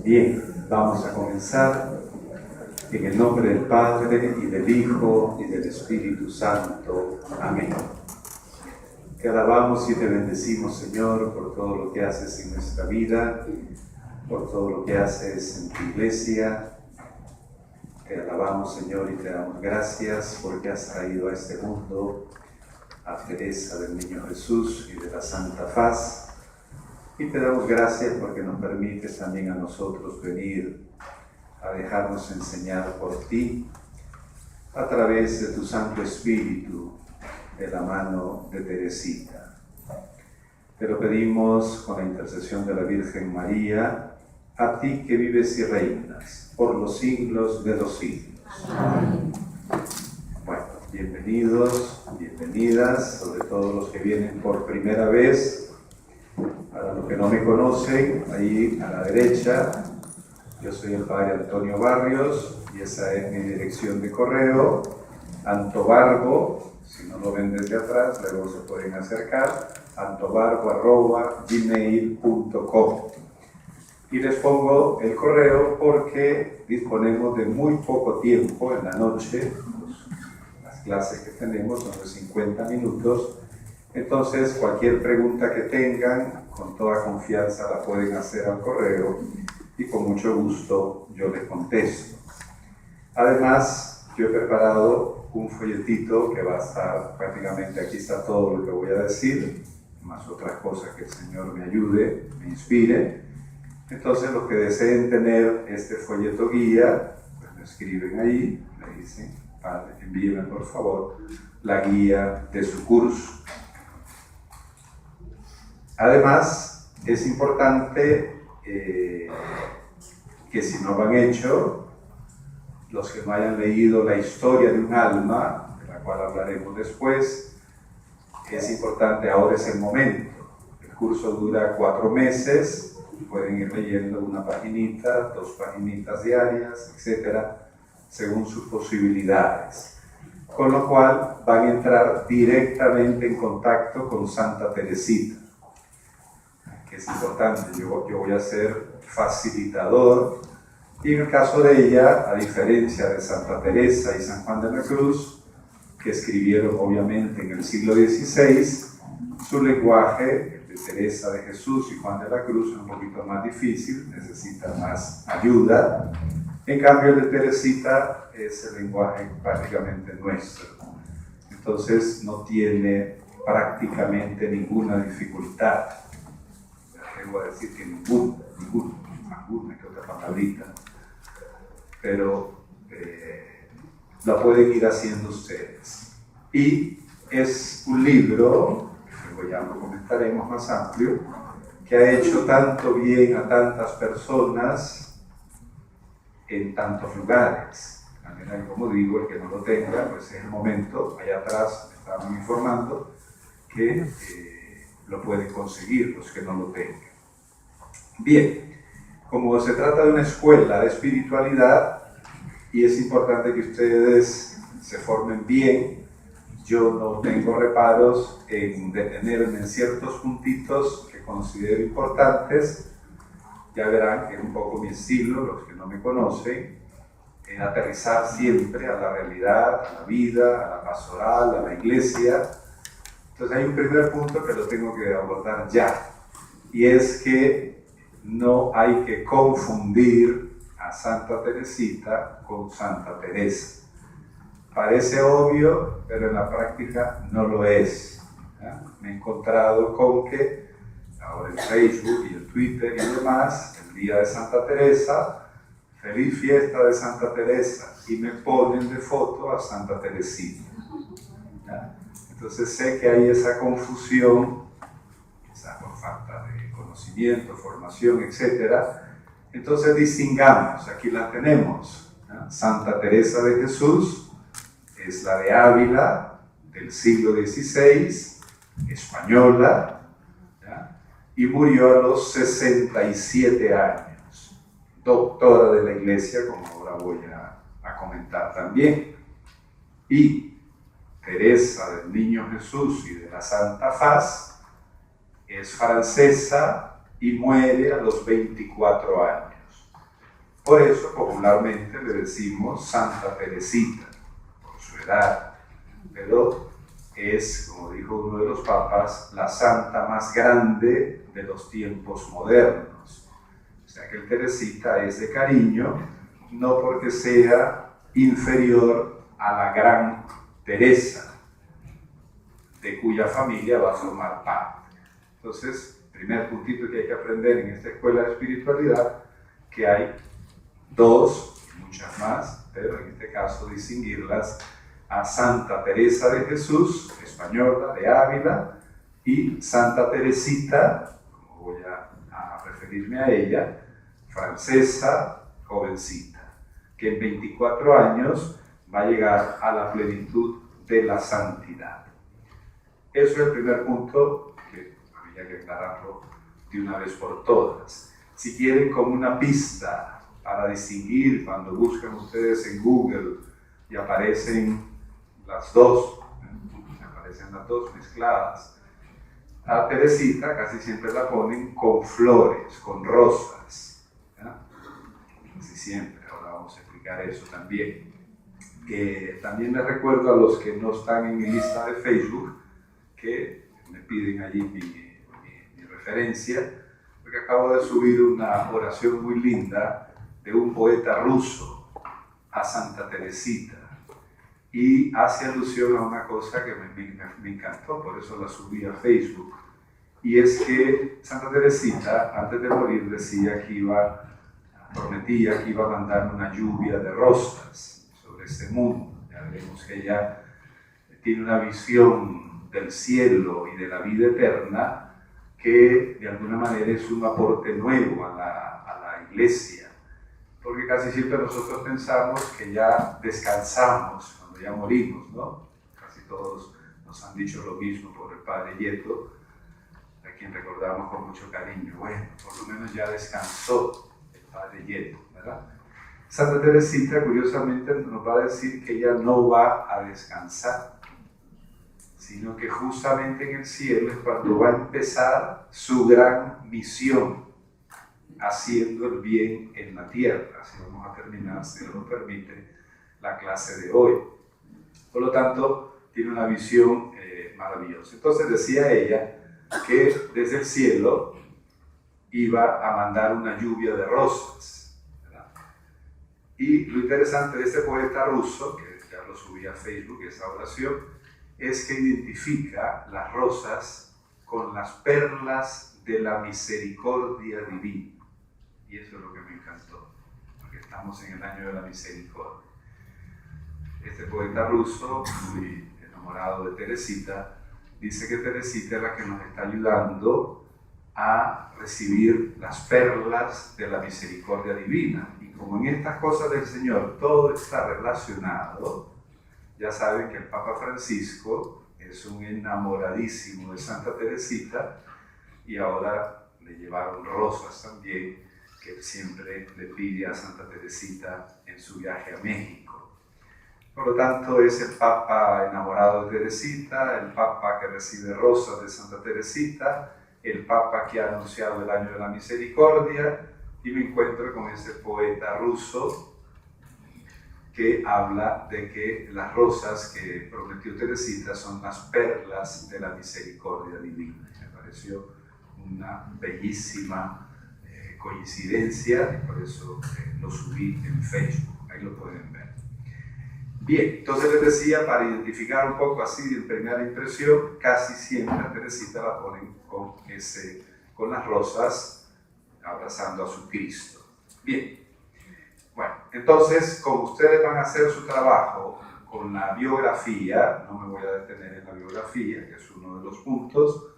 Bien, vamos a comenzar en el nombre del Padre, y del Hijo, y del Espíritu Santo. Amén. Te alabamos y te bendecimos, Señor, por todo lo que haces en nuestra vida, por todo lo que haces en tu iglesia. Te alabamos, Señor, y te damos gracias porque has traído a este mundo a Teresa del Niño Jesús y de la Santa Faz. Y te damos gracias porque nos permites también a nosotros venir a dejarnos enseñar por ti a través de tu Santo Espíritu, de la mano de Teresita. Te lo pedimos con la intercesión de la Virgen María, a ti que vives y reinas por los siglos de los siglos. Amén. Bueno, bienvenidos, bienvenidas, sobre todo los que vienen por primera vez. Para los que no me conocen, ahí a la derecha, yo soy el Padre Antonio Barrios y esa es mi dirección de correo, antobargo, si no lo ven desde atrás, luego se pueden acercar, antobargo@gmail.com. Y les pongo el correo porque disponemos de muy poco tiempo en la noche, las clases que tenemos son de 50 minutos, entonces cualquier pregunta que tengan, con toda confianza la pueden hacer al correo y con mucho gusto yo les contesto. Además, yo he preparado un folletito que va a estar prácticamente, aquí está todo lo que voy a decir, más otras cosas que el Señor me ayude, me inspire. Entonces los que deseen tener este folleto guía, pues me escriben ahí, me dicen, Padre, envíenme por favor la guía de su curso. Además, es importante que si no lo han hecho, los que no hayan leído la historia de un alma, de la cual hablaremos después, es importante, ahora es el momento. El curso dura 4 meses, pueden ir leyendo una paginita, 2 paginitas diarias, etcétera, según sus posibilidades. Con lo cual van a entrar directamente en contacto con Santa Teresita. Es importante, yo voy a ser facilitador y en el caso de ella, a diferencia de Santa Teresa y San Juan de la Cruz, que escribieron obviamente en el siglo XVI, su lenguaje, el de Teresa de Jesús y Juan de la Cruz, es un poquito más difícil, necesita más ayuda. En cambio el de Teresita es el lenguaje prácticamente nuestro, entonces no tiene prácticamente ninguna dificultad. Voy a decir que alguna que otra palabrita, pero la pueden ir haciendo ustedes. Y es un libro, que luego ya lo comentaremos más amplio, que ha hecho tanto bien a tantas personas en tantos lugares. También, como digo, el que no lo tenga, pues es el momento, allá atrás me estaban informando que lo pueden conseguir los que no lo tengan. Bien, como se trata de una escuela de espiritualidad y es importante que ustedes se formen bien, yo no tengo reparos en detenerme en ciertos puntitos que considero importantes. Ya verán que es un poco mi estilo, los que no me conocen, en aterrizar siempre a la realidad, a la vida, a la pastoral, a la iglesia. Entonces hay un primer punto que lo tengo que abordar ya, y es que no hay que confundir a Santa Teresita con Santa Teresa. Parece obvio, pero en la práctica no lo es. ¿Ya? Me he encontrado con que ahora en Facebook y en Twitter y demás, el día de Santa Teresa, feliz fiesta de Santa Teresa, y me ponen de foto a Santa Teresita. ¿Ya? Entonces Entonces sé que hay esa confusión, quizás por falta de conocimiento, formación, etc. Entonces distingamos, aquí la tenemos, ¿no? Santa Teresa de Jesús es la de Ávila, del siglo XVI, española, ¿ya? Y murió a los 67 años, doctora de la Iglesia, como ahora voy a comentar también. Y Teresa del Niño Jesús y de la Santa Faz es francesa y muere a los 24 años. Por eso popularmente le decimos Santa Teresita, por su edad, pero es, como dijo uno de los papas, la santa más grande de los tiempos modernos. O sea que el Teresita es de cariño, no porque sea inferior a la gran Teresa, de cuya familia va a formar parte. Entonces, primer puntito que hay que aprender en esta escuela de espiritualidad, que hay dos, muchas más, pero en este caso distinguirlas a Santa Teresa de Jesús, española, de Ávila, y Santa Teresita, como voy a referirme a ella, francesa, jovencita, que en 24 años va a llegar a la plenitud de la santidad. Eso es el primer punto que había que aclararlo de una vez por todas. Si quieren como una pista para distinguir, cuando buscan ustedes en Google y aparecen las dos mezcladas, a Teresita casi siempre la ponen con flores, con rosas, ¿ya? Casi siempre, ahora vamos a explicar eso también. También les recuerdo a los que no están en mi lista de Facebook que me piden allí mi referencia, porque acabo de subir una oración muy linda de un poeta ruso a Santa Teresita, y hace alusión a una cosa que me encantó, por eso la subí a Facebook, y es que Santa Teresita antes de morir decía que prometía que iba a mandar una lluvia de rosas sobre este mundo. Ya veremos que ella tiene una visión del cielo y de la vida eterna que de alguna manera es un aporte nuevo a la Iglesia, porque casi siempre nosotros pensamos que ya descansamos cuando ya morimos, ¿no? Casi todos nos han dicho lo mismo por el Padre Yeto, a quien recordamos con mucho cariño. Bueno, por lo menos ya descansó el Padre Yeto, ¿verdad? Santa Teresita, curiosamente, nos va a decir que ella no va a descansar, sino que justamente en el cielo es cuando va a empezar su gran misión, haciendo el bien en la tierra. Así vamos a terminar, si Dios nos permite, la clase de hoy. Por lo tanto, tiene una visión maravillosa. Entonces decía ella que desde el cielo iba a mandar una lluvia de rosas, ¿verdad? Y lo interesante de este poeta ruso, que ya lo subí a Facebook, esa oración, es que identifica las rosas con las perlas de la misericordia divina. Y eso es lo que me encantó, porque estamos en el año de la misericordia. Este poeta ruso, muy enamorado de Teresita, dice que Teresita es la que nos está ayudando a recibir las perlas de la misericordia divina. Y como en estas cosas del Señor todo está relacionado, ya saben que el Papa Francisco es un enamoradísimo de Santa Teresita, y ahora le llevaron rosas también, que siempre le pide a Santa Teresita en su viaje a México. Por lo tanto, es el Papa enamorado de Teresita, el Papa que recibe rosas de Santa Teresita, el Papa que ha anunciado el año de la misericordia, y me encuentro con ese poeta ruso que habla de que las rosas que prometió Teresita son las perlas de la misericordia divina. Me pareció una bellísima coincidencia, y por eso lo subí en Facebook, ahí lo pueden ver. Bien, entonces les decía, para identificar un poco así de primera impresión, casi siempre a Teresita la ponen con las rosas abrazando a su Cristo. Bien, bueno, entonces como ustedes van a hacer su trabajo con la biografía, no me voy a detener en la biografía, que es uno de los puntos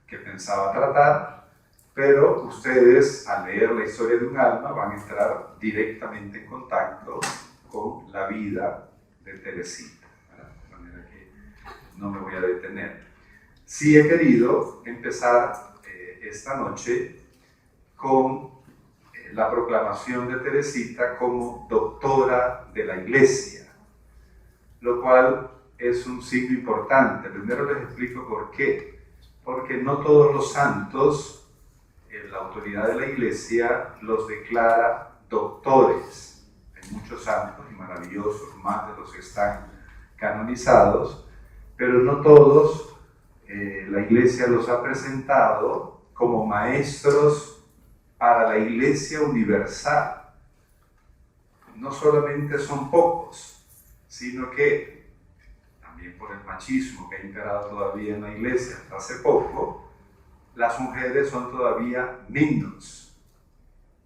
que pensaba tratar, pero ustedes al leer la historia de un alma van a entrar directamente en contacto con la vida de Teresita, ¿verdad? De manera que no me voy a detener. Sí he querido empezar esta noche con la proclamación de Teresita como doctora de la Iglesia, lo cual es un signo importante. Primero les explico por qué. Porque no todos los santos, la autoridad de la Iglesia los declara doctores. Hay muchos santos y maravillosos, más de los que están canonizados, pero no todos la Iglesia los ha presentado como maestros para la Iglesia universal. No solamente son pocos, sino que también por el machismo que ha imperado todavía en la Iglesia hasta hace poco, las mujeres son todavía menos,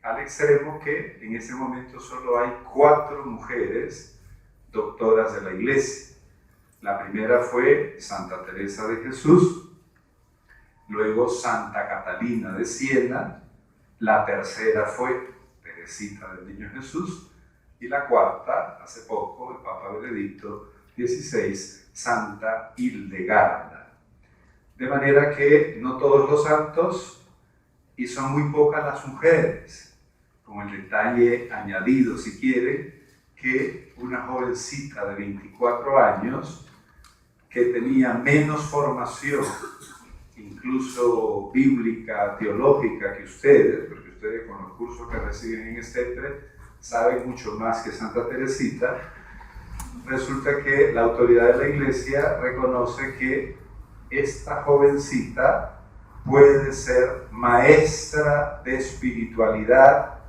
al extremo que en ese momento solo hay 4 mujeres doctoras de la Iglesia. La primera fue Santa Teresa de Jesús, luego Santa Catalina de Siena, la tercera fue Teresita del Niño Jesús, y la cuarta, hace poco, el Papa Benedicto XVI, Santa Hildegarda. De manera que no todos los santos, y son muy pocas las mujeres, con el detalle añadido, si quieren, que una jovencita de 24 años, que tenía menos formación, incluso bíblica, teológica que ustedes, porque ustedes con los cursos que reciben en Estepre saben mucho más que Santa Teresita, resulta que la autoridad de la Iglesia reconoce que esta jovencita puede ser maestra de espiritualidad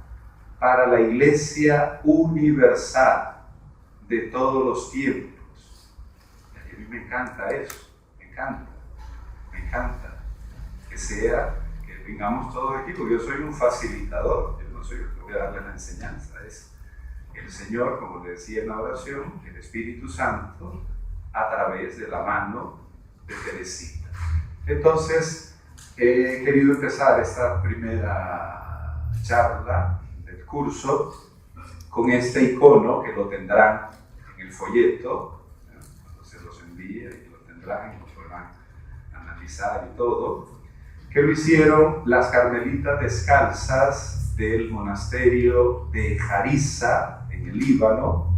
para la Iglesia universal de todos los tiempos. Y a mí me encanta eso, me encanta que vengamos todos aquí, porque yo soy un facilitador, yo no soy el que voy a darle la enseñanza, es el Señor, como le decía en la oración, el Espíritu Santo, a través de la mano de Teresita. Entonces, he querido empezar esta primera charla del curso con este icono, que lo tendrán en el folleto, cuando se los envíe, y lo tendrán y lo podrán analizar y todo, que lo hicieron las carmelitas descalzas del monasterio de Jarissa, en el Líbano.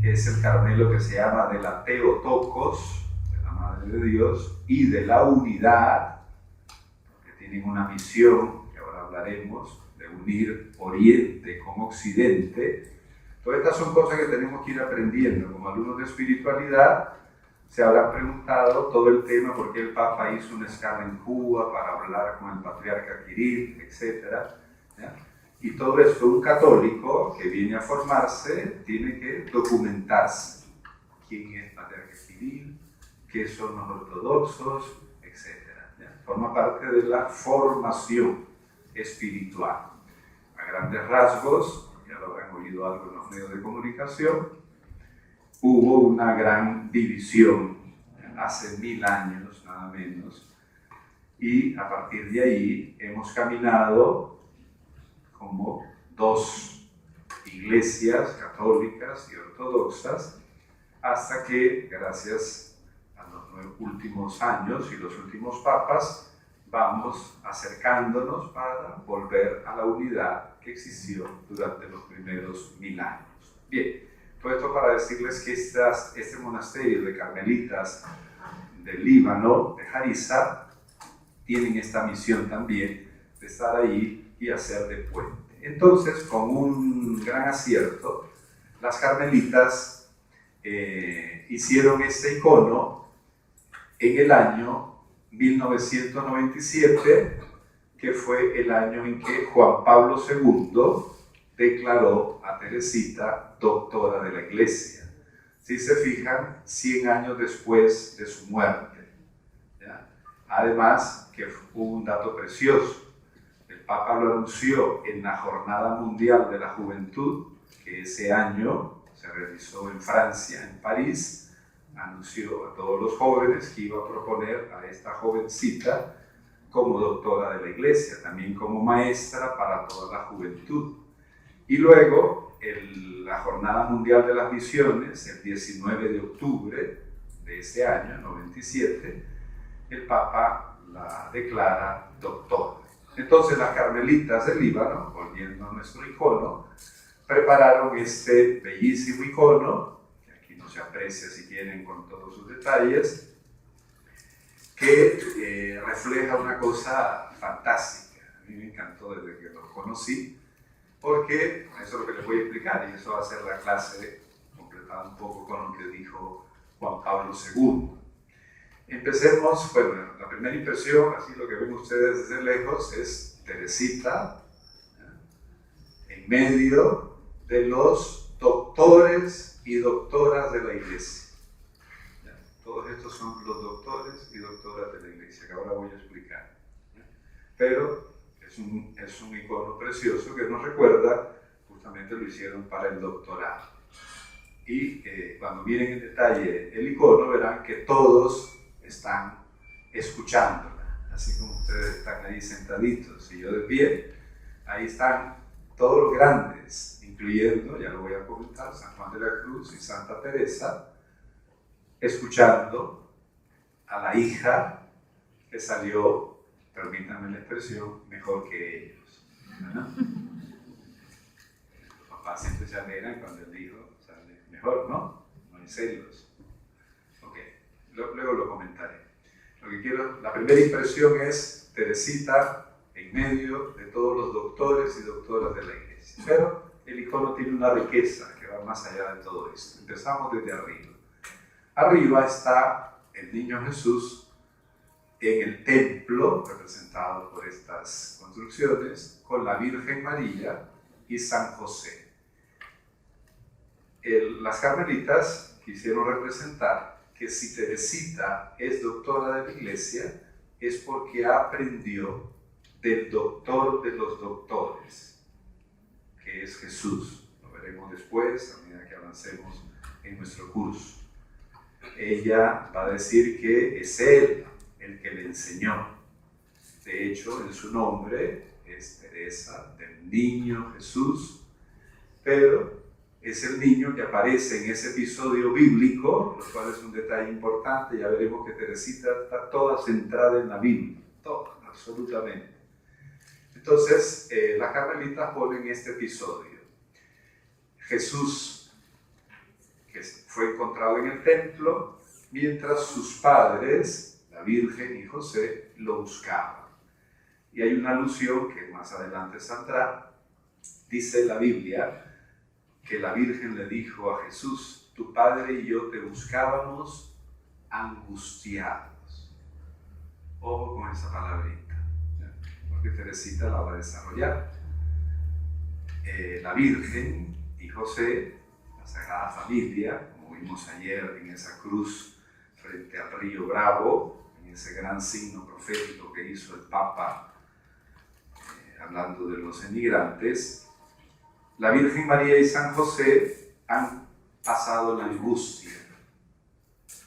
Es el Carmelo que se llama de la Theotokos, de la Madre de Dios, y de la Unidad, que tienen una misión, que ahora hablaremos, de unir Oriente con Occidente. Todas estas son cosas que tenemos que ir aprendiendo. Como alumnos de espiritualidad, se habrán preguntado todo el tema, por qué el Papa hizo una escala en Cuba para hablar con el patriarca Kirill, etc. ¿Ya? Y todo esto, un católico que viene a formarse tiene que documentarse. ¿Quién es el patriarca Kirill? ¿Qué son los ortodoxos? Etc. ¿Ya? Forma parte de la formación espiritual. A grandes rasgos, ya lo habrán oído algo en los medios de comunicación, hubo una gran división hace 1000 años, nada menos, y a partir de ahí hemos caminado como 2 iglesias católicas y ortodoxas, hasta que, gracias a los últimos años y los últimos papas, vamos acercándonos para volver a la unidad que existió durante los primeros 1000 años. Bien. Todo esto para decirles que este monasterio de carmelitas del Líbano, de Jarissa, tienen esta misión también de estar ahí y hacer de puente. Entonces, con un gran acierto, las carmelitas hicieron este icono en el año 1997, que fue el año en que Juan Pablo II declaró a Teresita doctora de la Iglesia. Si se fijan, 100 años después de su muerte. ¿Ya? Además, que hubo un dato precioso. El Papa lo anunció en la Jornada Mundial de la Juventud, que ese año se realizó en Francia, en París, anunció a todos los jóvenes que iba a proponer a esta jovencita como doctora de la Iglesia, también como maestra para toda la juventud. Y luego, la Jornada Mundial de las Misiones, el 19 de octubre de ese año, 97, el Papa la declara doctora. Entonces las carmelitas del Líbano, volviendo a nuestro icono, prepararon este bellísimo icono, que aquí no se aprecia si quieren con todos sus detalles, que refleja una cosa fantástica. A mí me encantó desde que lo conocí, porque eso es lo que les voy a explicar, y eso va a ser la clase completada un poco con lo que dijo Juan Pablo II. Empecemos, bueno, la primera impresión, así lo que ven ustedes desde lejos, es Teresita en medio de los doctores y doctoras de la Iglesia. Todos estos son los doctores y doctoras de la Iglesia, que ahora voy a explicar. Pero es un icono precioso que nos recuerda, justamente lo hicieron para el doctorado. Y cuando miren en detalle el icono, verán que todos están escuchándola, así como ustedes están ahí sentaditos y yo de pie. Ahí están todos los grandes, incluyendo, ya lo voy a comentar, San Juan de la Cruz y Santa Teresa, escuchando a la hija que salió, permítanme la expresión, mejor que ellos. ¿Verdad? Los papás siempre se alegran cuando el hijo sale mejor, ¿no? No hay celos. Ok, luego lo comentaré. Lo que quiero, la primera impresión es Teresita en medio de todos los doctores y doctoras de la Iglesia. Pero el icono tiene una riqueza que va más allá de todo esto. Empezamos desde arriba. Arriba está el niño Jesús en el templo, representado por estas construcciones, con la Virgen María y San José. Las carmelitas quisieron representar que si Teresita es doctora de la Iglesia, es porque aprendió del doctor de los doctores, que es Jesús. Lo veremos después, a medida que avancemos en nuestro curso. Ella va a decir que es Él el que le enseñó. De hecho, en su nombre es Teresa, del niño Jesús, pero es el niño que aparece en ese episodio bíblico, lo cual es un detalle importante. Ya veremos que Teresita está toda centrada en la Biblia, toda, absolutamente. Entonces, las carmelitas ponen este episodio. Jesús, que fue encontrado en el templo, mientras sus padres, la Virgen y José, lo buscaban. Y hay una alusión que más adelante saldrá. Dice la Biblia que la Virgen le dijo a Jesús: tu padre y yo te buscábamos angustiados. Ojo con esa palabrita, porque Teresita la va a desarrollar. La Virgen y José, la Sagrada Familia, como vimos ayer en esa cruz frente al río Bravo, en ese gran signo profético que hizo el Papa, hablando de los emigrantes, la Virgen María y San José han pasado la angustia.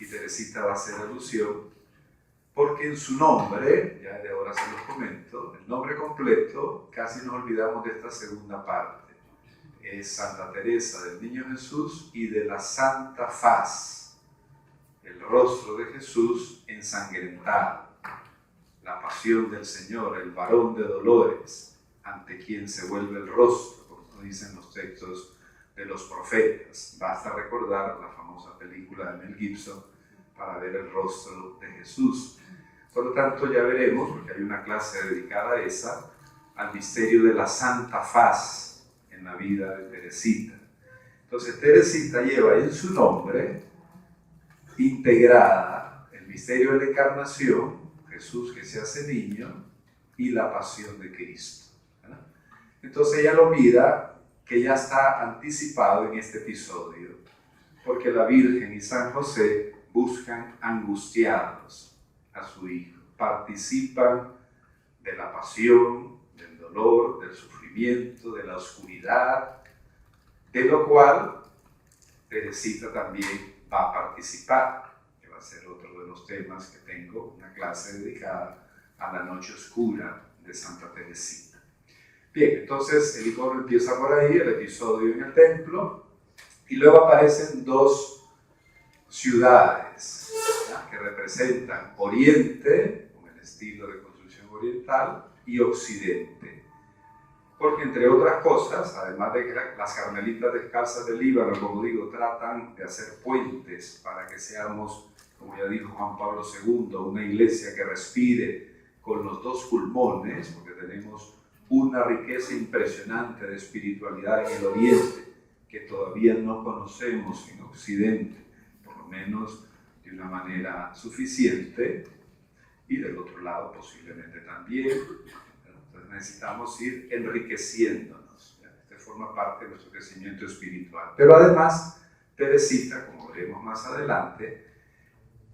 Y Teresita va a hacer alusión, porque en su nombre, ya de ahora se los comento, el nombre completo, casi nos olvidamos de esta segunda parte. Es Santa Teresa del Niño Jesús y de la Santa Faz, el rostro de Jesús ensangrentado, la pasión del Señor, el varón de dolores, ante quien se vuelve el rostro, como dicen los textos de los profetas. Basta recordar la famosa película de Mel Gibson para ver el rostro de Jesús. Por lo tanto, ya veremos, porque hay una clase dedicada a esa, al misterio de la Santa Faz en la vida de Teresita. Entonces, Teresita lleva en su nombre integrada el misterio de la encarnación, Jesús que se hace niño, y la pasión de Cristo, ¿verdad? Entonces ella lo mira que ya está anticipado en este episodio, porque la Virgen y San José buscan angustiados a su hijo, participan de la pasión, del dolor, del sufrimiento, de la oscuridad, de lo cual Teresita también va a participar, que va a ser otro de los temas que tengo, una clase dedicada a la noche oscura de Santa Teresita. Bien, entonces el icono empieza por ahí, el episodio en el templo, y luego aparecen dos ciudades, ¿ya?, que representan Oriente, con el estilo de construcción oriental, y Occidente. Porque entre otras cosas, además de que las Carmelitas Descalzas del Líbano, como digo, tratan de hacer puentes para que seamos, como ya dijo Juan Pablo II, una iglesia que respire con los dos pulmones, porque tenemos una riqueza impresionante de espiritualidad en el Oriente que todavía no conocemos en Occidente, por lo menos de una manera suficiente, y del otro lado posiblemente también. Entonces necesitamos ir enriqueciéndonos. Este forma parte de nuestro crecimiento espiritual. Pero además, Teresita, como veremos más adelante,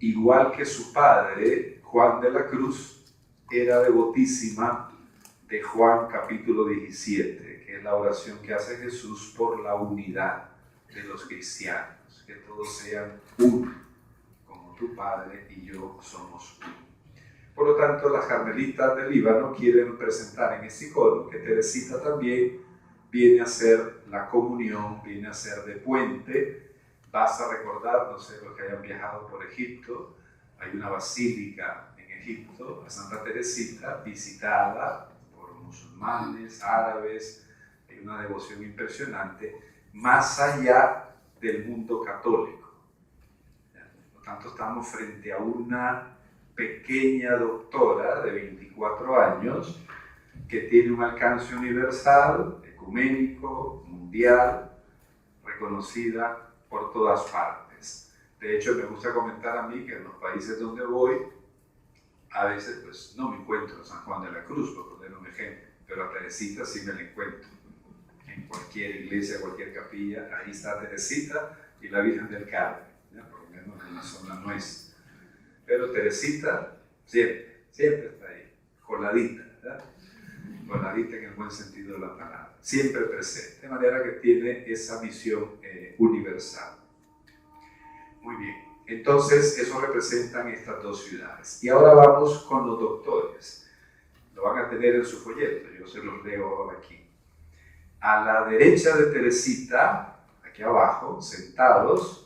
igual que su padre, Juan de la Cruz, era devotísima de Juan capítulo 17, que es la oración que hace Jesús por la unidad de los cristianos, que todos sean uno, como tu Padre y yo somos uno. Por lo tanto, las Carmelitas del Líbano quieren presentar en este icono que Teresita también viene a ser la comunión, viene a ser de puente. Basta recordar, no sé, los que hayan viajado por Egipto, hay una basílica en Egipto, la Santa Teresita, visitada por musulmanes, árabes, hay una devoción impresionante, más allá del mundo católico. Por lo tanto, estamos frente a una pequeña doctora de 24 años que tiene un alcance universal, ecuménico, mundial, reconocida por todas partes. De hecho, me gusta comentar a mí que en los países donde voy, a veces pues no me encuentro a San Juan de la Cruz, por poner un ejemplo, pero a Teresita sí me la encuentro. En cualquier iglesia, cualquier capilla, ahí está Teresita y la Virgen del Carmen, ¿ya?, por lo menos en la zona nuestra. Pero Teresita siempre está ahí, coladita, ¿verdad? Coladita en el buen sentido de la palabra, siempre presente, de manera que tiene esa misión universal. Muy bien, entonces eso representan estas dos ciudades. Y ahora vamos con los doctores. Lo van a tener en su folleto, yo se los leo ahora aquí. A la derecha de Teresita, aquí abajo, sentados,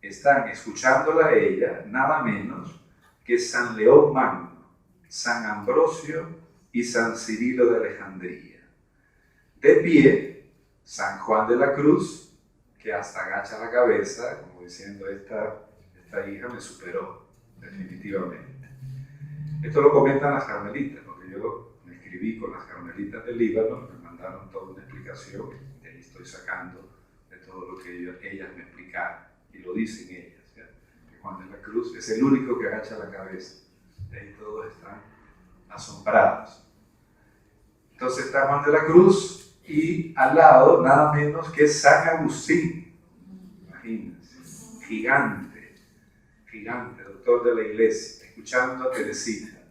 están escuchándola a ella, nada menos que San León Magno, San Ambrosio y San Cirilo de Alejandría. De pie, San Juan de la Cruz, que hasta agacha la cabeza, como diciendo, esta hija me superó, definitivamente. Esto lo comentan las Carmelitas, porque yo me escribí con las Carmelitas del Líbano, me mandaron toda una explicación, y ahí estoy sacando de todo lo que ellas me explicaron, y lo dicen ellas. Juan de la Cruz es el único que agacha la cabeza. De ahí todos están asombrados. Entonces está Juan de la Cruz y al lado nada menos que San Agustín. Imagínense, gigante, doctor de la iglesia, escuchando a Teresita.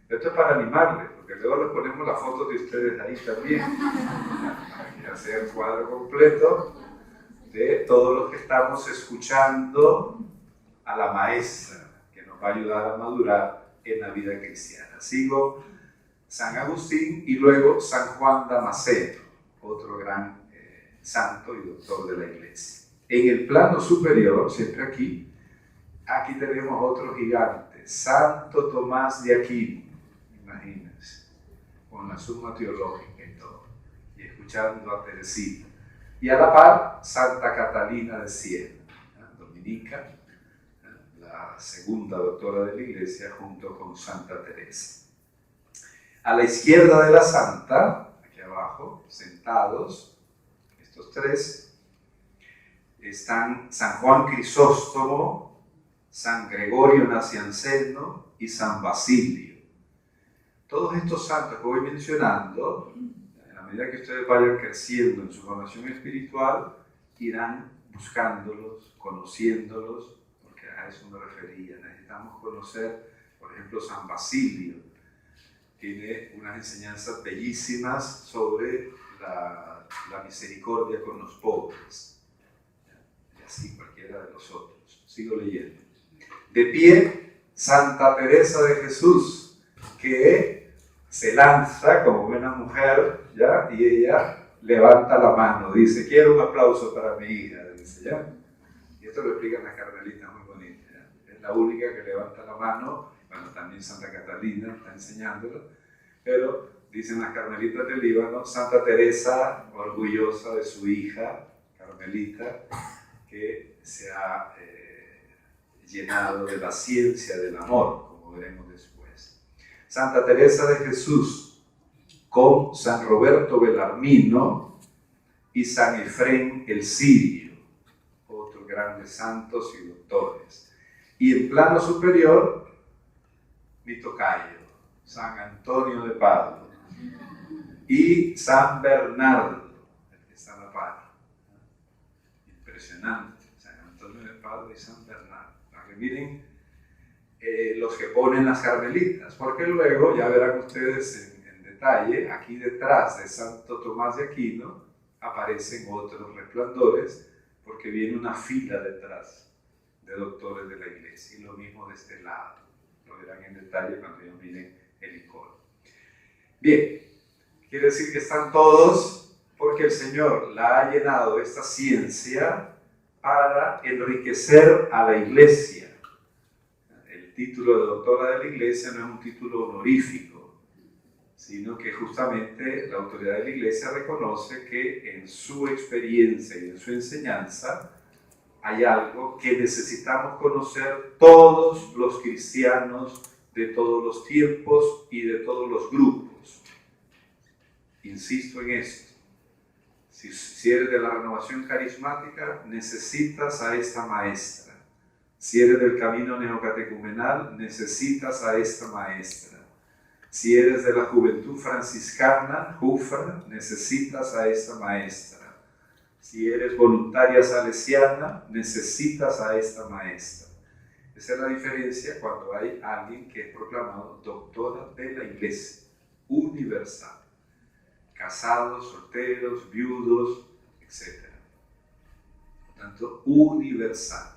Esto es para animarles, porque luego les ponemos las fotos de ustedes ahí también, para que hacer el cuadro completo de todos los que estamos escuchando a la maestra que nos va a ayudar a madurar en la vida cristiana. Sigo San Agustín y luego San Juan Damasceno, otro gran santo y doctor de la iglesia. En el plano superior, siempre aquí tenemos otro gigante, Santo Tomás de Aquino, imagínense, con la Suma Teológica y todo, y escuchando a Teresita. Y a la par, Santa Catalina de Siena, dominica, la segunda doctora de la iglesia, junto con Santa Teresa. A la izquierda de la santa, aquí abajo, sentados, estos tres, están San Juan Crisóstomo, San Gregorio Nacianceno y San Basilio. Todos estos santos que voy mencionando, en la medida que ustedes vayan creciendo en su formación espiritual, irán buscándolos, conociéndolos, porque a eso me refería. Necesitamos conocer, por ejemplo, San Basilio. Tiene unas enseñanzas bellísimas sobre la misericordia con los pobres. así cualquiera de los otros. Sigo leyendo. De pie, Santa Teresa de Jesús, que se lanza como buena mujer, ¿ya? Y ella levanta la mano, dice, quiero un aplauso para mi hija, dice, ¿ya? Y esto lo explican las carmelitas muy bonito, ¿ya? Es la única que levanta la mano, bueno, también Santa Catalina está enseñándolo, pero dicen las carmelitas del Líbano, Santa Teresa, orgullosa de su hija, carmelita, que se ha llenado de la ciencia del amor, como veremos después. Santa Teresa de Jesús, con San Roberto Belarmino y San Efrén el Sirio, otros grandes santos y doctores. Y en plano superior, mi tocayo, San Antonio de Padua y San Bernardo, el que está a la par. Impresionante, San Antonio de Padua y San Bernardo. Para que miren los que ponen las carmelitas, porque luego, ya verán ustedes en detalle, aquí detrás de Santo Tomás de Aquino aparecen otros resplandores, porque viene una fila detrás de doctores de la iglesia, y lo mismo de este lado. Lo verán en detalle cuando ellos miren el icono. Bien, quiere decir que están todos porque el Señor la ha llenado esta ciencia para enriquecer a la iglesia. El título de doctora de la iglesia no es un título honorífico, sino que justamente la autoridad de la iglesia reconoce que en su experiencia y en su enseñanza hay algo que necesitamos conocer todos los cristianos de todos los tiempos y de todos los grupos. Insisto en esto. Si eres de la renovación carismática, necesitas a esta maestra. Si eres del camino neocatecumenal, necesitas a esta maestra. Si eres de la juventud franciscana, JUFRA, necesitas a esta maestra. Si eres voluntaria salesiana, necesitas a esta maestra. Esa es la diferencia cuando hay alguien que es proclamado doctora de la iglesia, universal. Casados, solteros, viudos, etc. Por tanto, universal.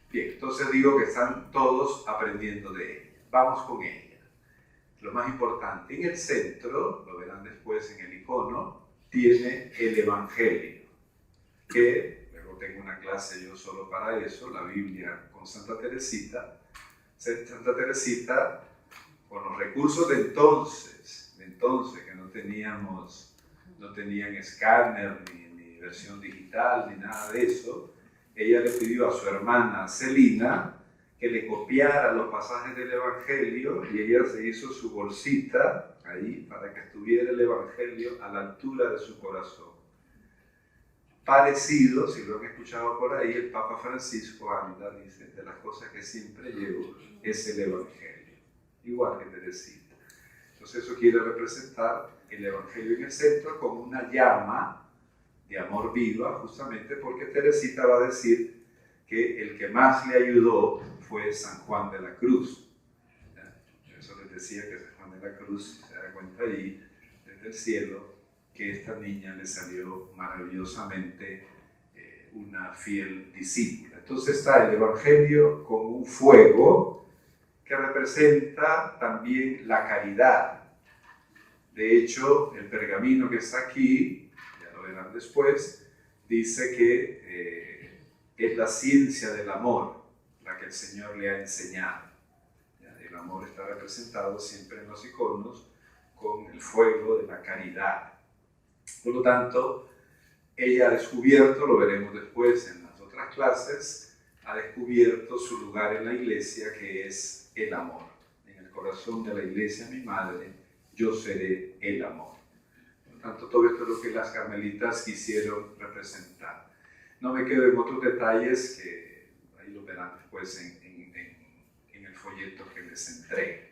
Bien, entonces digo que están todos aprendiendo de ella. Vamos con ella. Lo más importante, en el centro, lo verán después en el icono, tiene el Evangelio, que luego tengo una clase yo solo para eso, la Biblia con Santa Teresita. Santa Teresita, con los recursos de entonces que no tenían escáner, ni versión digital, ni nada de eso, ella le pidió a su hermana Celina que le copiara los pasajes del Evangelio y ella se hizo su bolsita ahí para que estuviera el Evangelio a la altura de su corazón. Parecido, si lo han escuchado por ahí, el Papa Francisco anda, dice, de las cosas que siempre llevo es el Evangelio, igual que Teresita. Entonces eso quiere representar el Evangelio en el centro como una llama de amor viva, justamente porque Teresita va a decir que el que más le ayudó fue San Juan de la Cruz. Por eso les decía que San Juan de la Cruz se da cuenta ahí, desde el cielo, que esta niña le salió maravillosamente una fiel discípula. Entonces está el Evangelio como un fuego que representa también la caridad. De hecho, el pergamino que está aquí, ya lo verán después, dice que es la ciencia del amor la que el Señor le ha enseñado. El amor está representado siempre en los iconos con el fuego de la caridad. Por lo tanto, ella ha descubierto, lo veremos después en las otras clases, ha descubierto su lugar en la iglesia, que es el amor. En el corazón de la iglesia, mi madre, yo seré el amor. Por lo tanto, todo esto es lo que las carmelitas quisieron representar. No me quedo en otros detalles que ahí lo verán después en el folleto que les entregue.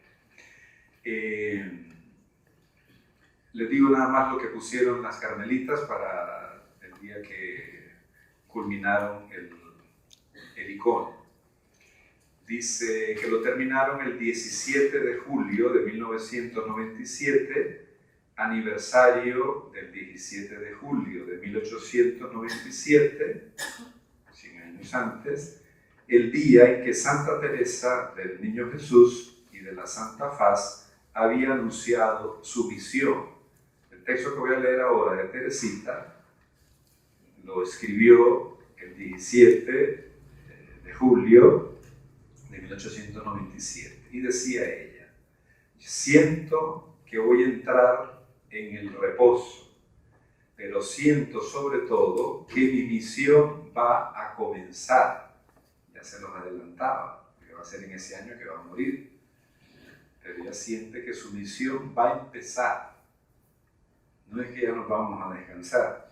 Les digo nada más lo que pusieron las carmelitas para el día que culminaron el icono. Dice que lo terminaron el 17 de julio de 1997, aniversario del 17 de julio de 1897, 100 años antes, el día en que Santa Teresa del Niño Jesús y de la Santa Faz había anunciado su misión. El texto que voy a leer ahora de Teresita lo escribió el 17 de julio de 1897 y decía ella: siento que voy a entrar en el reposo, pero siento sobre todo que mi misión va a comenzar. Ya se los adelantaba, que va a ser en ese año que va a morir, pero ella siente que su misión va a empezar. No es que ya nos vamos a descansar.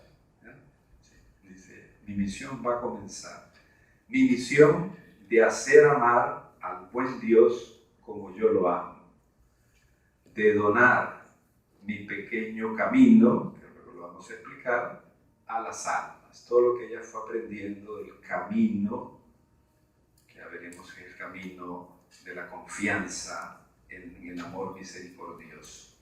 Dice, mi misión va a comenzar. Mi misión de hacer amar al buen Dios como yo lo amo. De donar mi pequeño camino, que lo vamos a explicar, a las almas. Todo lo que ella fue aprendiendo del camino, que ya veremos que es el camino de la confianza en el amor misericordioso.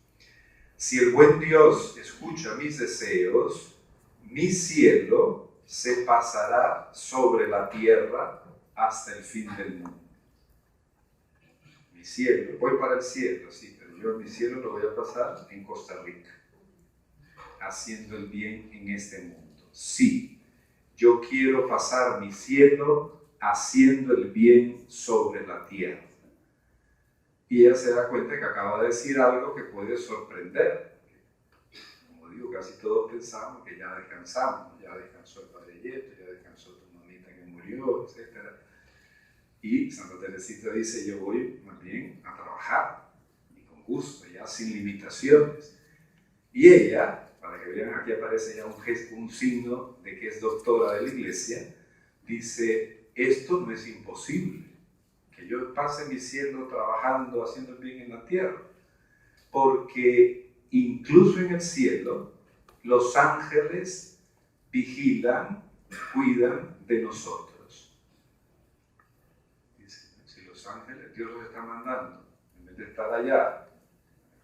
Si el buen Dios escucha mis deseos, mi cielo se pasará sobre la tierra hasta el fin del mundo. Mi cielo, voy para el cielo, sí, pero yo mi cielo lo voy a pasar en Costa Rica, haciendo el bien en este mundo. Sí, yo quiero pasar mi cielo haciendo el bien sobre la tierra. Y ella se da cuenta que acaba de decir algo que puede sorprender. Como digo, casi todos pensamos que ya descansamos, ya descansó el Padre Yeto, ya descansó tu mamita que murió, etc. Y Santa Teresita dice, yo voy más bien a trabajar, y con gusto, ya sin limitaciones. Y ella, para que vean, aquí aparece ya un signo de que es doctora de la Iglesia, dice, esto no es imposible, que yo pase mi cielo trabajando, haciendo el bien en la tierra, porque incluso en el cielo los ángeles vigilan, cuidan de nosotros. Dice, si los ángeles, Dios los está mandando, en vez de estar allá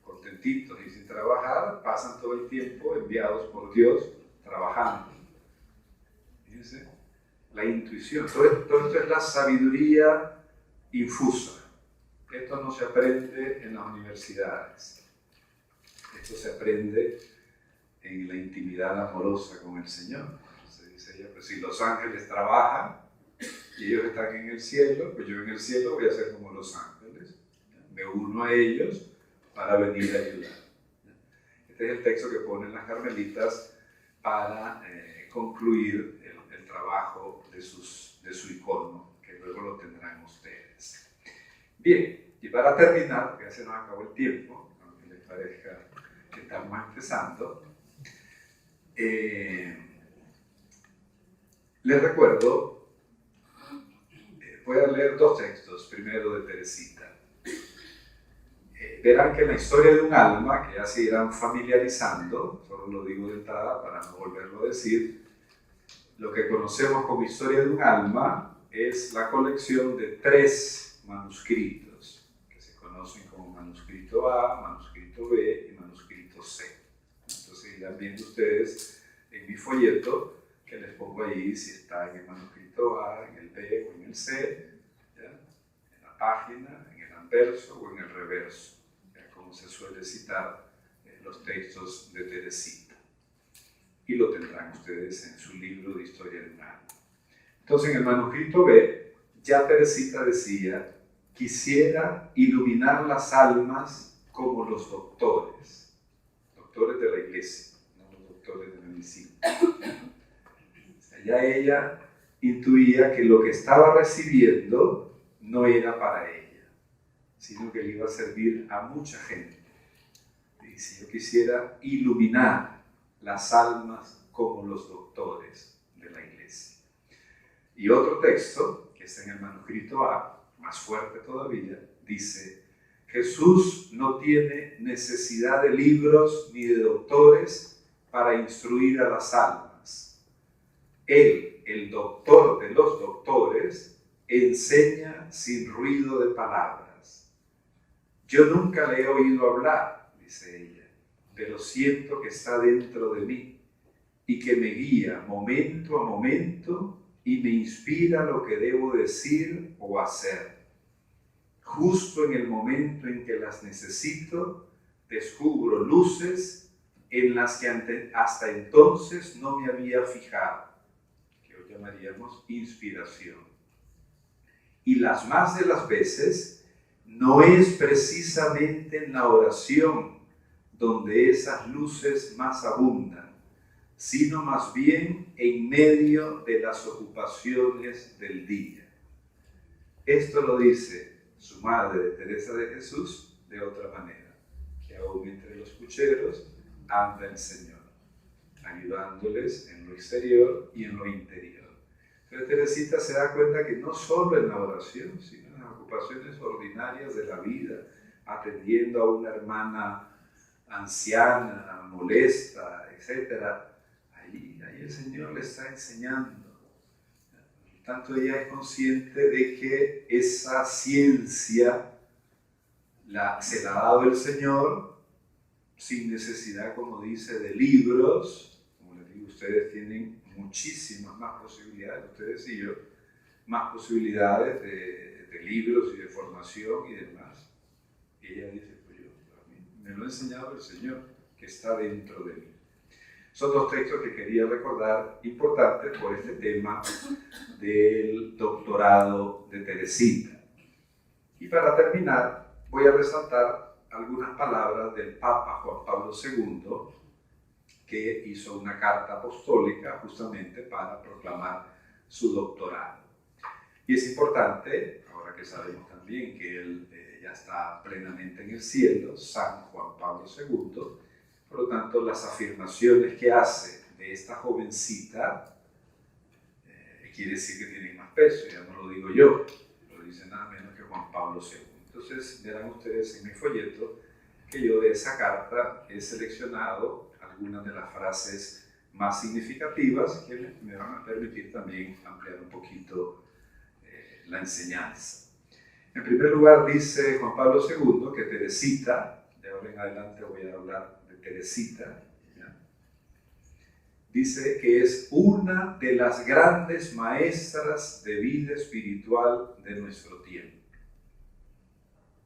contentitos y sin trabajar, pasan todo el tiempo enviados por Dios trabajando. Fíjense, la intuición, todo esto es la sabiduría infusa. Esto no se aprende en las universidades. Esto se aprende en la intimidad amorosa con el Señor. Entonces dice ella, pues si los ángeles trabajan y ellos están en el cielo, pues yo en el cielo voy a ser como los ángeles. Me uno a ellos para venir a ayudar. Este es el texto que ponen las carmelitas para concluir el trabajo de su icono, que luego lo tendrán ustedes. Bien, y para terminar, porque ya se nos acabó el tiempo, aunque les parezca que estamos empezando, les recuerdo, voy a leer dos textos, primero de Teresita. Verán que en la historia de un alma, que ya se irán familiarizando, solo lo digo de entrada para no volverlo a decir, lo que conocemos como historia de un alma es la colección de 3 manuscritos, que se conocen como manuscrito A, manuscrito B y manuscrito C. Entonces irán viendo ustedes en mi folleto que les pongo ahí si está en el manuscrito A, en el B o en el C, ¿ya? En la página, en el anverso o en el reverso, ¿ya? Como se suele citar en los textos de Teresita. Y lo tendrán ustedes en su libro de Historia de un alma. Entonces en el manuscrito B, ya Teresita decía, quisiera iluminar las almas como los doctores de la iglesia, no los doctores de medicina. O sea, ya ella intuía que lo que estaba recibiendo no era para ella, sino que le iba a servir a mucha gente. Y si yo quisiera iluminar las almas como los doctores de la iglesia. Y otro texto, que está en el manuscrito A, más fuerte todavía, dice, Jesús no tiene necesidad de libros ni de doctores para instruir a las almas. Él, el doctor de los doctores, enseña sin ruido de palabras. Yo nunca le he oído hablar, dice ella, pero siento que está dentro de mí y que me guía momento a momento y me inspira lo que debo decir o hacer. Justo en el momento en que las necesito, descubro luces en las que hasta entonces no me había fijado, que hoy llamaríamos inspiración. Y las más de las veces no es precisamente en la oración donde esas luces más abundan, sino más bien en medio de las ocupaciones del día. Esto lo dice su madre, Teresa de Jesús, de otra manera, que aún entre los pucheros anda el Señor, ayudándoles en lo exterior y en lo interior. Pero Teresita se da cuenta que no solo en la oración, sino en las ocupaciones ordinarias de la vida, atendiendo a una hermana anciana, molesta, etc., ahí el Señor le está enseñando. Por tanto, ella es consciente de que esa ciencia se la ha dado el Señor sin necesidad, como dice, de libros. Como les digo, ustedes tienen muchísimas más posibilidades, ustedes y yo, más posibilidades de libros y de formación y demás. Y ella dice, pues a mí me lo ha enseñado el Señor, que está dentro de mí. Son dos textos que quería recordar importantes por este tema del doctorado de Teresita. Y para terminar, voy a resaltar algunas palabras del Papa Juan Pablo II, que hizo una carta apostólica justamente para proclamar su doctorado. Y es importante, ahora que sabemos también que él ya está plenamente en el cielo, San Juan Pablo II, por lo tanto, las afirmaciones que hace de esta jovencita quiere decir que tienen más peso, ya no lo digo yo, lo dice nada menos que Juan Pablo II. Entonces, verán ustedes en mi folleto que yo de esa carta he seleccionado algunas de las frases más significativas que me van a permitir también ampliar un poquito la enseñanza. En primer lugar, dice Juan Pablo II que Teresita, de ahora en adelante voy a hablar de Teresita, ¿ya? Dice que es una de las grandes maestras de vida espiritual de nuestro tiempo.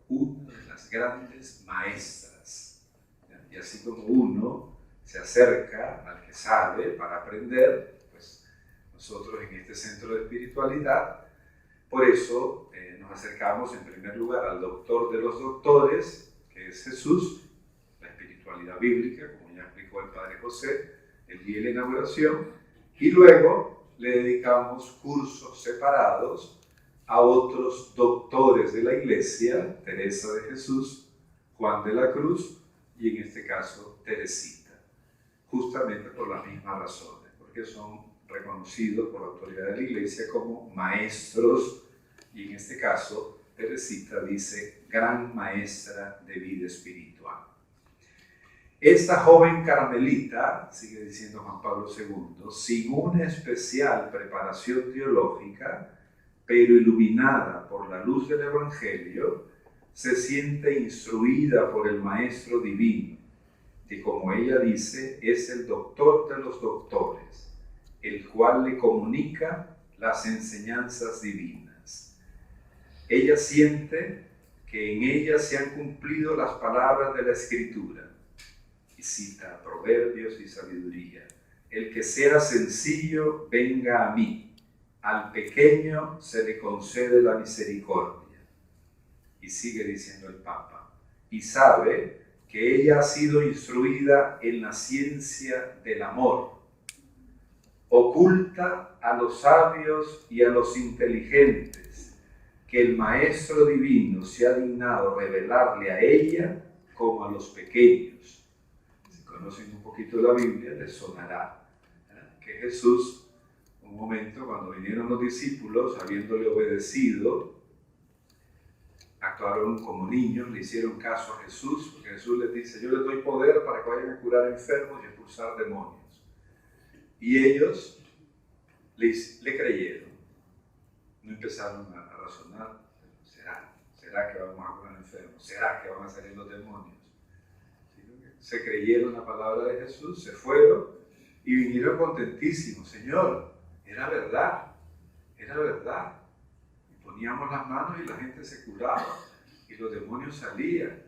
Una de las grandes maestras. ¿Ya? Y así como uno se acerca al que sabe para aprender, pues nosotros en este centro de espiritualidad, por eso nos acercamos en primer lugar al doctor de los doctores, que es Jesús, la espiritualidad bíblica, como ya explicó el Padre José, el día de la inauguración, y luego le dedicamos cursos separados a otros doctores de la Iglesia, Teresa de Jesús, Juan de la Cruz y en este caso Teresita, justamente por las mismas razones, porque son reconocidos por la autoridad de la Iglesia como maestros, y en este caso Teresita dice gran maestra de vida espiritual. Esta joven carmelita, sigue diciendo Juan Pablo II, sin una especial preparación teológica, pero iluminada por la luz del Evangelio, se siente instruida por el Maestro Divino, que como ella dice, es el doctor de los doctores, el cual le comunica las enseñanzas divinas. Ella siente que en ella se han cumplido las palabras de la Escritura, y cita Proverbios y Sabiduría. El que sea sencillo, venga a mí. Al pequeño se le concede la misericordia. Y sigue diciendo el Papa. Y sabe que ella ha sido instruida en la ciencia del amor. Oculta a los sabios y a los inteligentes que el Maestro Divino se ha dignado revelarle a ella como a los pequeños. Conocen un poquito la Biblia, les sonará que Jesús, un momento cuando vinieron los discípulos, habiéndole obedecido, actuaron como niños, le hicieron caso a Jesús, porque Jesús les dice, yo les doy poder para que vayan a curar enfermos y expulsar demonios. Y ellos le creyeron, no empezaron a razonar, ¿será que vamos a curar enfermos? ¿Será que van a salir los demonios? Se creyeron la palabra de Jesús, se fueron y vinieron contentísimos. Señor, era verdad, Era verdad. Y poníamos las manos y la gente se curaba y los demonios salían.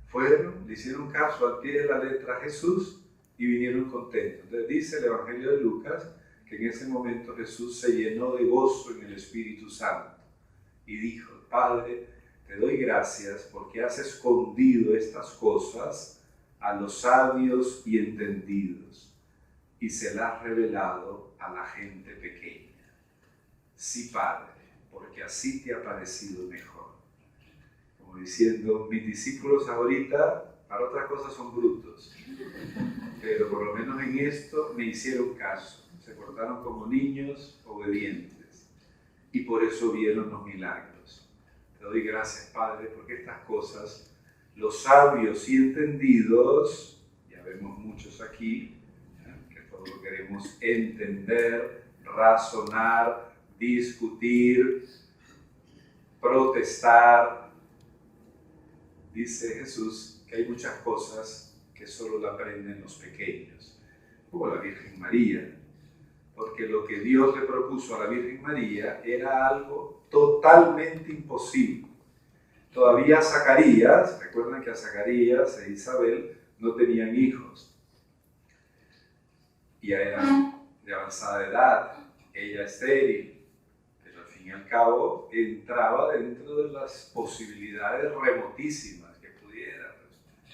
Fueron, le hicieron caso al pie de la letra a Jesús y vinieron contentos. Entonces dice el Evangelio de Lucas que en ese momento Jesús se llenó de gozo en el Espíritu Santo y dijo: Padre, te doy gracias porque has escondido estas cosas a los sabios y entendidos y se las has revelado a la gente pequeña. Sí, Padre, porque así te ha parecido mejor. Como diciendo, mis discípulos ahorita para otras cosas son brutos, pero por lo menos en esto me hicieron caso, se portaron como niños obedientes y por eso vieron los milagros. Te doy gracias, Padre, porque estas cosas los sabios y entendidos, ya vemos muchos aquí, que todo lo queremos entender, razonar, discutir, protestar. Dice Jesús que hay muchas cosas que solo la aprenden los pequeños, como la Virgen María, porque lo que Dios le propuso a la Virgen María era algo totalmente imposible. Todavía Zacarías, recuerden que a Zacarías e Isabel no tenían hijos, ya eran de avanzada edad, ella estéril, pero al fin y al cabo entraba dentro de las posibilidades remotísimas que pudiera.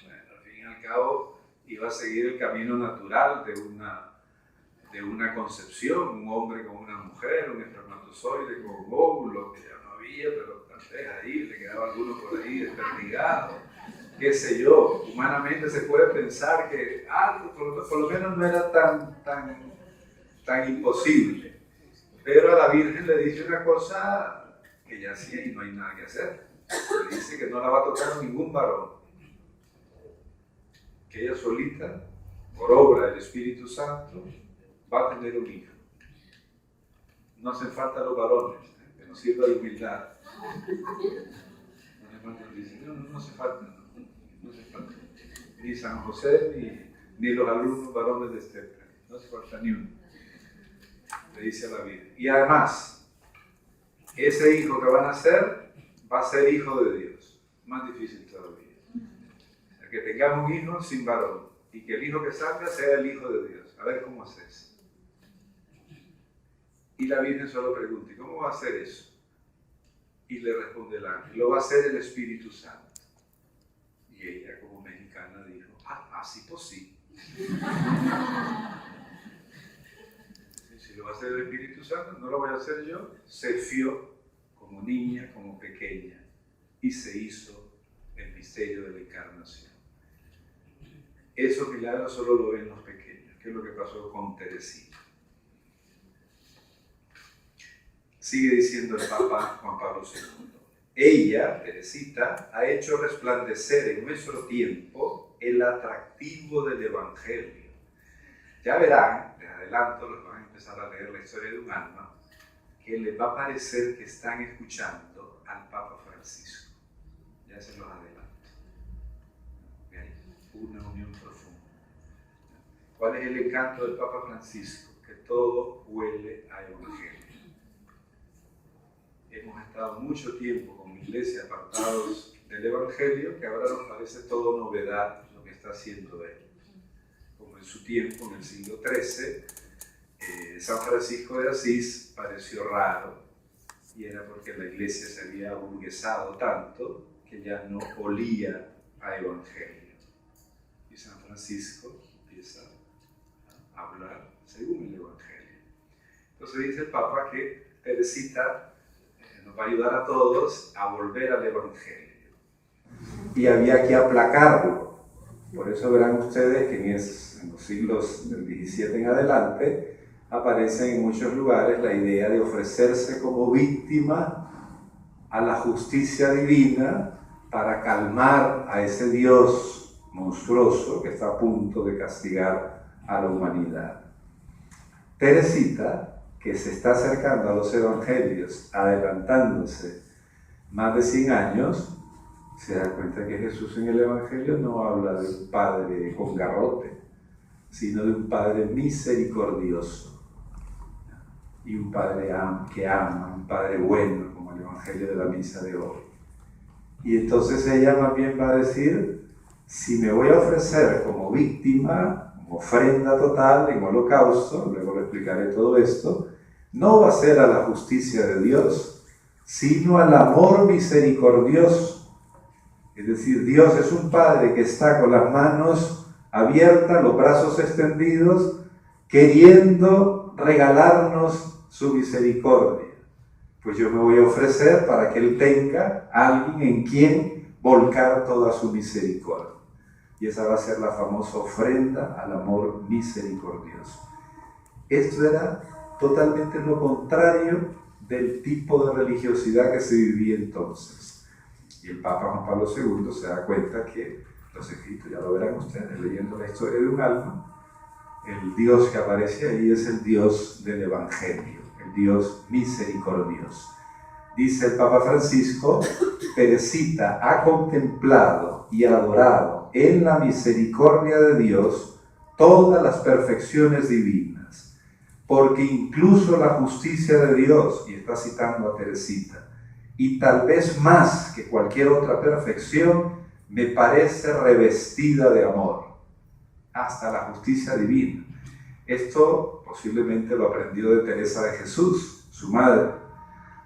Bueno, al fin y al cabo iba a seguir el camino natural de una concepción, un hombre con una mujer, un espermatozoide con un óvulo, que ya no había, pero tal vez ahí le quedaba alguno por ahí desperdigado, qué sé yo. Humanamente se puede pensar que algo, por lo menos no era tan imposible, pero a la Virgen le dice una cosa que ya hacía y no hay nada que hacer. Le dice que no la va a tocar ningún varón, que ella solita, por obra del Espíritu Santo, va a tener un hijo. No hacen falta los varones, que nos sirva de humildad. No hace falta, no hace falta. Ni San José, ni los alumnos varones de Estepa, no hace falta ni uno. Le dice a la Virgen. Y además, ese hijo que van a nacer va a ser hijo de Dios. Más difícil todavía. El que tengamos un hijo sin varón y que el hijo que salga sea el hijo de Dios. A ver cómo haces. Y la Virgen solo pregunta: ¿y cómo va a hacer eso? Y le responde el ángel: lo va a hacer el Espíritu Santo. Y ella, como mexicana, dijo: así pues sí. Si lo va a hacer el Espíritu Santo, no lo voy a hacer yo. Se fió como niña, como pequeña, y se hizo el misterio de la encarnación. Esos milagros solo lo ven los pequeños, que es lo que pasó con Teresita. Sigue diciendo el Papa Juan Pablo II. Ella, Teresita, ha hecho resplandecer en nuestro tiempo el atractivo del Evangelio. Ya verán, les adelanto, los van a empezar a leer la historia de un alma, que les va a parecer que están escuchando al Papa Francisco. Ya se los adelanto. ¿Okay? Una unión profunda. ¿Cuál es el encanto del Papa Francisco? Que todo huele a Evangelio. Hemos estado mucho tiempo como iglesia apartados del Evangelio, que ahora nos parece todo novedad lo que está haciendo él. Como en su tiempo, en el siglo XIII, San Francisco de Asís pareció raro, y era porque la iglesia se había aburguesado tanto que ya no olía a Evangelio. Y San Francisco empieza a hablar según el Evangelio. Entonces dice el Papa que Teresita nos va a ayudar a todos a volver al Evangelio. Y había que aplacarlo. Por eso verán ustedes que en los siglos del XVII en adelante aparece en muchos lugares la idea de ofrecerse como víctima a la justicia divina para calmar a ese Dios monstruoso que está a punto de castigar a la humanidad. Teresita, que se está acercando a los evangelios, adelantándose más de 100 años, se da cuenta que Jesús en el evangelio no habla de un padre con garrote, sino de un padre misericordioso. y un Padre que ama, un Padre bueno, como el Evangelio de la misa de hoy. Y entonces ella más bien va a decir, si me voy a ofrecer como víctima, como ofrenda total en holocausto, luego le explicaré todo esto, no va a ser a la justicia de Dios, sino al amor misericordioso. Es decir, Dios es un Padre que está con las manos abiertas, los brazos extendidos, queriendo regalarnos su misericordia. Pues yo me voy a ofrecer para que Él tenga a alguien en quien volcar toda su misericordia. Y esa va a ser la famosa ofrenda al amor misericordioso. Esto era totalmente lo contrario del tipo de religiosidad que se vivía entonces. Y el Papa Juan Pablo II se da cuenta que los escritos, ya lo verán ustedes leyendo la historia de un alma, el Dios que aparece ahí es el Dios del Evangelio, el Dios misericordioso. Dice el Papa Francisco, Teresita ha contemplado y adorado en la misericordia de Dios todas las perfecciones divinas, porque incluso la justicia de Dios, y está citando a Teresita, y tal vez más que cualquier otra perfección, me parece revestida de amor, hasta la justicia divina. Esto posiblemente lo aprendió de Teresa de Jesús, su madre,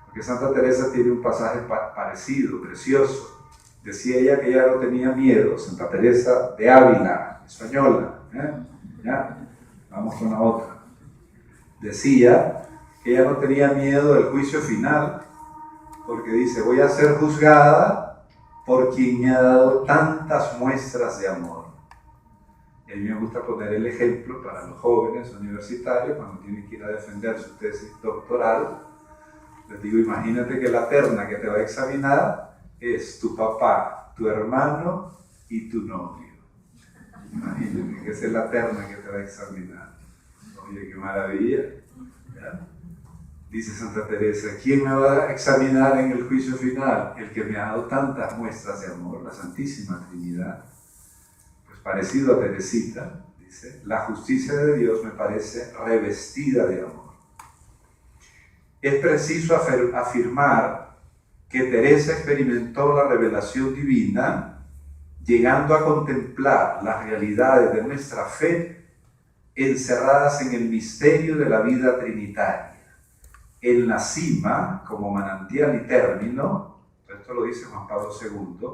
porque Santa Teresa tiene un pasaje parecido, precioso. Decía ella que ella no tenía miedo, Santa Teresa de Ávila, española, ya, vamos con la otra. Decía que ella no tenía miedo del juicio final, porque dice, voy a ser juzgada por quien me ha dado tantas muestras de amor. Y a mí me gusta poner el ejemplo para los jóvenes universitarios cuando tienen que ir a defender su tesis doctoral. Les digo, imagínate que la terna que te va a examinar es tu papá, tu hermano y tu novio. Imagínate que esa es la terna que te va a examinar. Oye, qué maravilla. ¿Ya? Dice Santa Teresa, ¿quién me va a examinar en el juicio final? El que me ha dado tantas muestras de amor, la Santísima Trinidad. Pues parecido a Teresita, dice, la justicia de Dios me parece revestida de amor. Es preciso afirmar que Teresa experimentó la revelación divina, llegando a contemplar las realidades de nuestra fe encerradas en el misterio de la vida trinitaria. En la cima, como manantial y término, esto lo dice Juan Pablo II,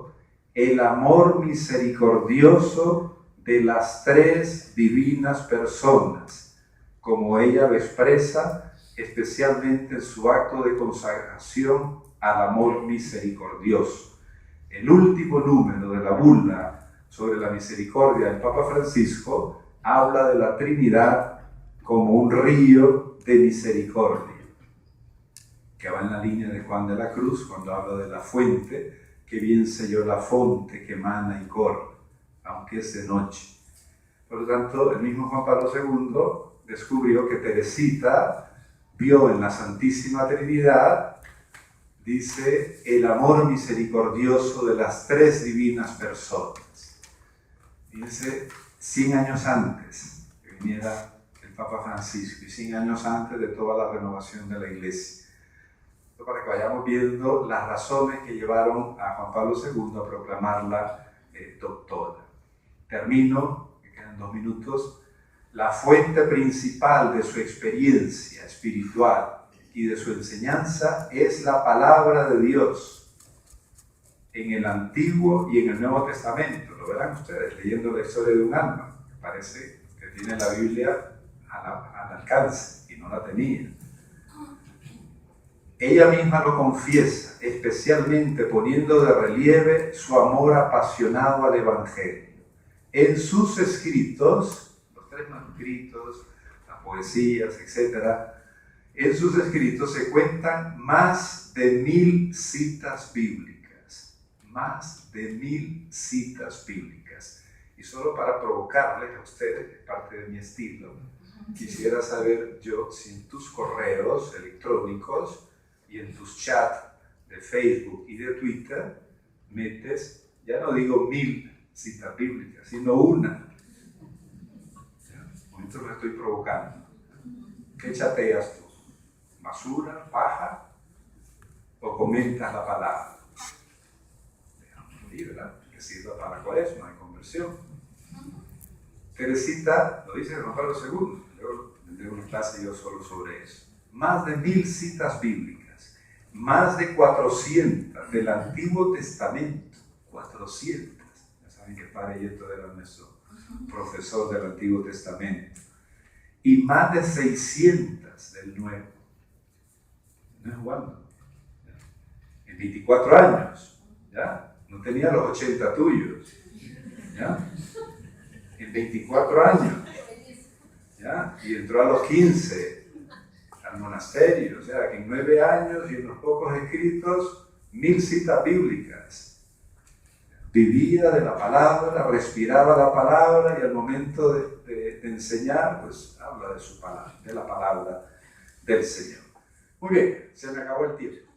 el amor misericordioso de las tres divinas personas, como ella lo expresa especialmente en su acto de consagración al amor misericordioso. El último número de la bula sobre la misericordia del Papa Francisco habla de la Trinidad como un río de misericordia, que va en la línea de Juan de la Cruz cuando habla de la fuente, que bien selló la fonte que emana y corre, aunque es de noche. Por lo tanto, el mismo Juan Pablo II descubrió que Teresita vio en la Santísima Trinidad, dice, el amor misericordioso de las tres divinas personas. Dice, 100 años antes que viniera el Papa Francisco y 100 años antes de toda la renovación de la Iglesia. Esto para que vayamos viendo las razones que llevaron a Juan Pablo II a proclamarla doctora. Termino, que quedan 2 minutos. La fuente principal de su experiencia espiritual y de su enseñanza es la palabra de Dios en el Antiguo y en el Nuevo Testamento. Lo verán ustedes leyendo la historia de un alma. Parece que tiene la Biblia al alcance y no la tenía. Ella misma lo confiesa, especialmente poniendo de relieve su amor apasionado al Evangelio. En sus escritos, los 3 manuscritos, las poesías, etc., en sus escritos se cuentan más de 1000 citas bíblicas. Más de 1000 citas bíblicas. Y solo para provocarles a ustedes, de parte de mi estilo, quisiera saber yo si en tus correos electrónicos y en tus chats de Facebook y de Twitter metes, ya no digo 1000 citas bíblicas, sino una. Esto lo estoy provocando. ¿Qué chateas tú? basura, paja, o comentas la palabra. ¿Verdad? Que sirva para la Cuaresma, de conversión. Teresita, lo dice Juan Pablo II, yo tendré una clase yo solo sobre eso. Más de 1000 citas bíblicas, más de 400 del Antiguo Testamento, 400. Ya saben que Padre Yeto era nuestro profesor del Antiguo Testamento. Y más de 600 del Nuevo. No es jugando. En 24 años, ¿ya? No tenía los 80 tuyos, ¿ya? En 24 años, ¿ya? Y entró a los 15 al monasterio, o sea, que en 9 años y en unos pocos escritos, 1000 citas bíblicas. Vivía de la palabra, respiraba la palabra y al momento de enseñar, pues habla de su palabra, de la palabra del Señor. Muy bien, se me acabó el tiempo.